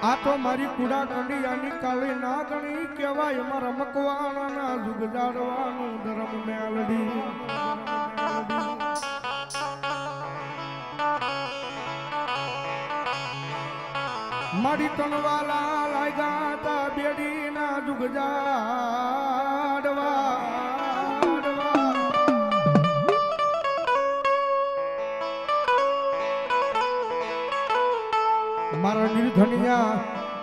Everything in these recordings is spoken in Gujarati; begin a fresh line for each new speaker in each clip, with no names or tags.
આ તો મારી કુડા કંડિયાની કાળી નાગણી કહેવાય મારા મકવાણાના જુગ જાડવાનું ધર્મ મેલડી મારી તનવાલા લાગ્યા તા બેડીના જુગ જાડવા મારા નિર્ધનિયા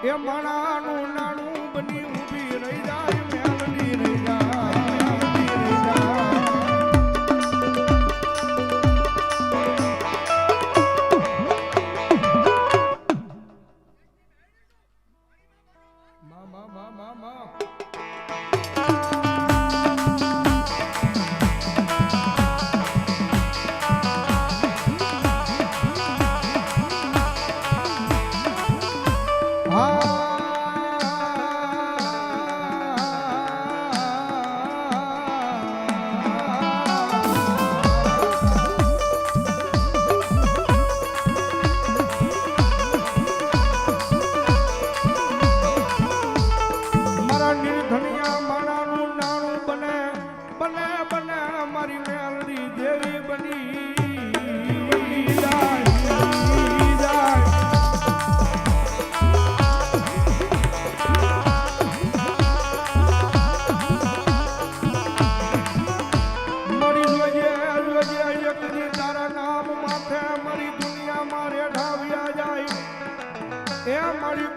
એ માણાનું નાણું બની ઊભી રહી જાય મેલડી રહી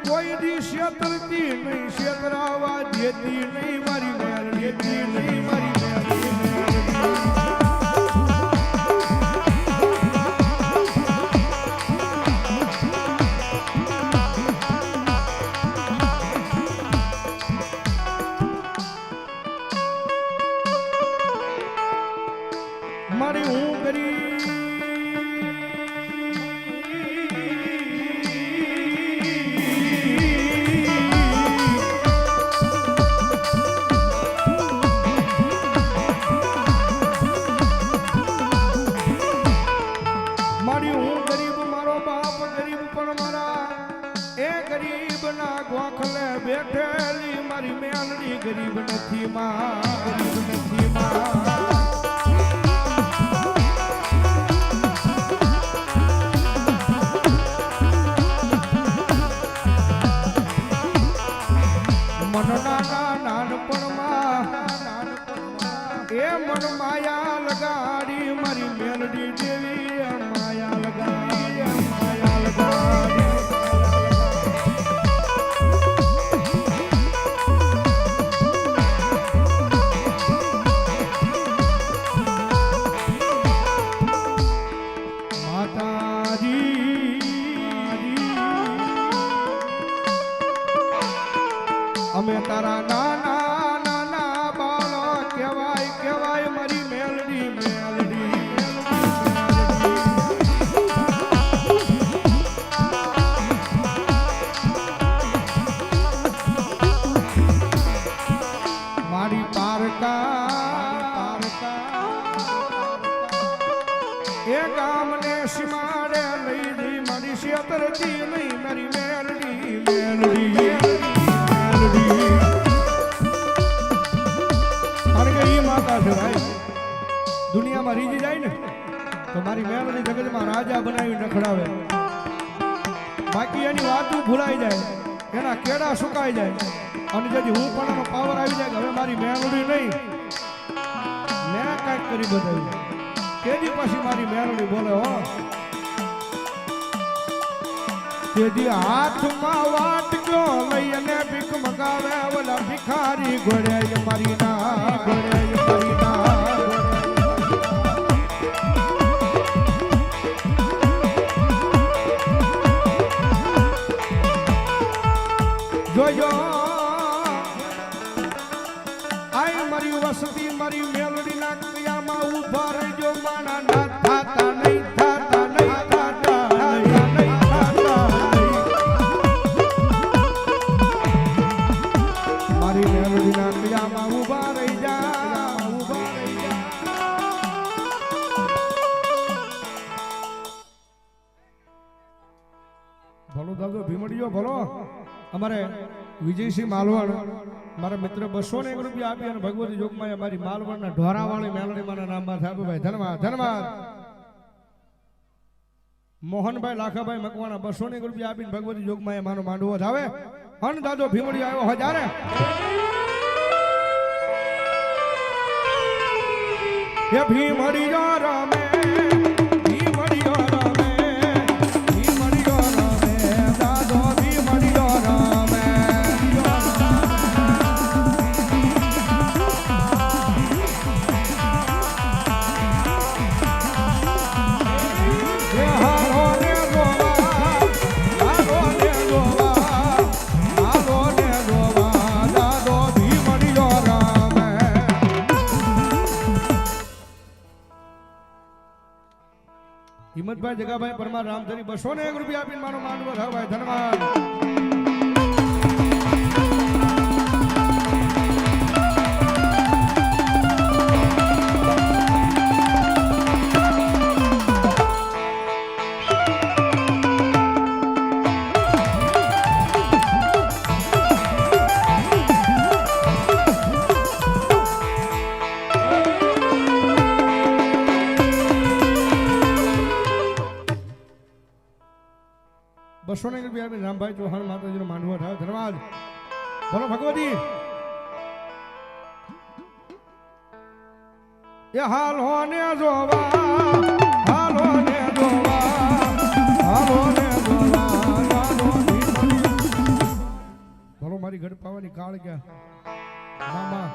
કોઈ દી શેતરતી નહીં શેતરાવા દેતી નહીં મારી મેલડી નહીં મારી મારી હું કરી બેઠેલી મારી મેલડી ગરીબ નથી માં ગરીબ નથી મન નાના નાનપણમાં એ મન માયા લગાડી મારી મેલડી દેવી માયા લગાડી માયા લગાડી અમે તારા નાના નાના બાળો કહેવાય કહેવાય મારી મેલડી મેલડી મારી પારકા એ ગામને સીમાડે લઈ જઈ મારી શેતરતી નહીં મારી મેલડી મેલડી દુનિયામાં રીજી જાય ને તો મારી મેલડી જગતમાં રાજા બનાવી નખડાવે બાકી એની વાતું ભૂલાઈ જાય એના કેડા સુકાઈ જાય અને જેથી હું પણ એનો પાવર આવી જાય હવે મારી મેલડી નહીં મેં કાંઈક કરી બતાવી તેની પછી મારી મેલડી બોલે હો તેથી હાથમાં વાટકો લઈ અને ભીખ મગાવે ઓલા ભિખારી ઘોડે મારી ના ઘોડે મારી ના જોજો આઈ મારી વસતી મારી મેલડી ના કયામાં ઉભા રહેજો માણા ના થાતા નહીં થાતા નહીં થાતા મારી મેલડી ના કયામાં ઉભા રહી જા ઉભા રહી જા ભલો દાદો ભીમડીયો ભલો અમારે વિજયસિંહ માલવણ મારા મિત્ર 201 રૂપિયા આપી અને ભગવતી જોગમાં અમારી માલવણના ઢોરાવાળી મેલડીમાંના નામમાં થાય ભાઈ ધન્યવાદ ધન્યવાદ મોહનભાઈ લાખાભાઈ મકવાણા 201 રૂપિયા આપીને ભગવતી જોગમાં માનો માંડવો આવે અન દાદો ભીમડી આવ્યો હજારે એ ભીમડીયો રમે ભીમડીયો રમે ભીમડીયો રમે દાદો ભીમડીયો રમે હિંમતભાઈ જગાભાઈ પરમાર રામધરી 201 રૂપિયા આપીને મારો માંડવો થાય ભાઈ ધન્યવાદ ₹201 આપીને રામભાઈ ચૌહાણ માતાજીનો માંડવો થાય ધન્યવાદ બોલો ભગવતી એ હાલો ને જોવા હાલો ને જોવા હાલો ને જોવા બોલો મારી ઘડ પાવાની કાળ ક્યાં મામા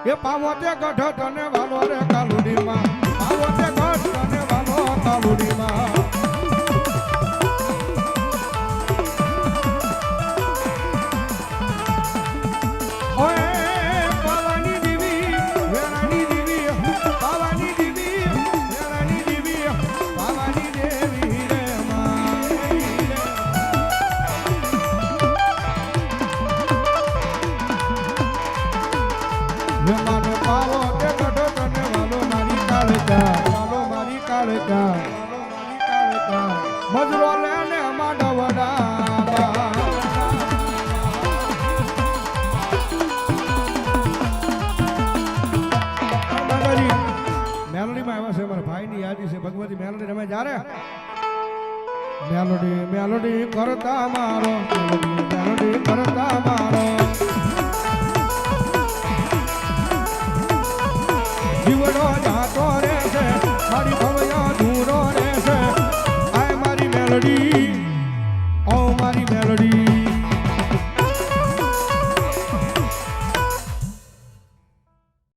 એ પાવો તે ગઢ તને વાલો રે કાલુડીમાં પાવો તે ગઢ તને વાલો કાલુડીમાં મજરો લેને માંડવડા મેલોડીમાં આવ્યા છે મારા ભાઈની યાદી છે ભગવતી મેલોડી રમે જ્યારે મેલોડી મેલોડી કરતા મારો મેલોડી કરતા મારો જીવડો જાતો રે છે મારી ભવયા ધૂરો રે છે આય મારી મેલોડી ઓ મારી મેલોડી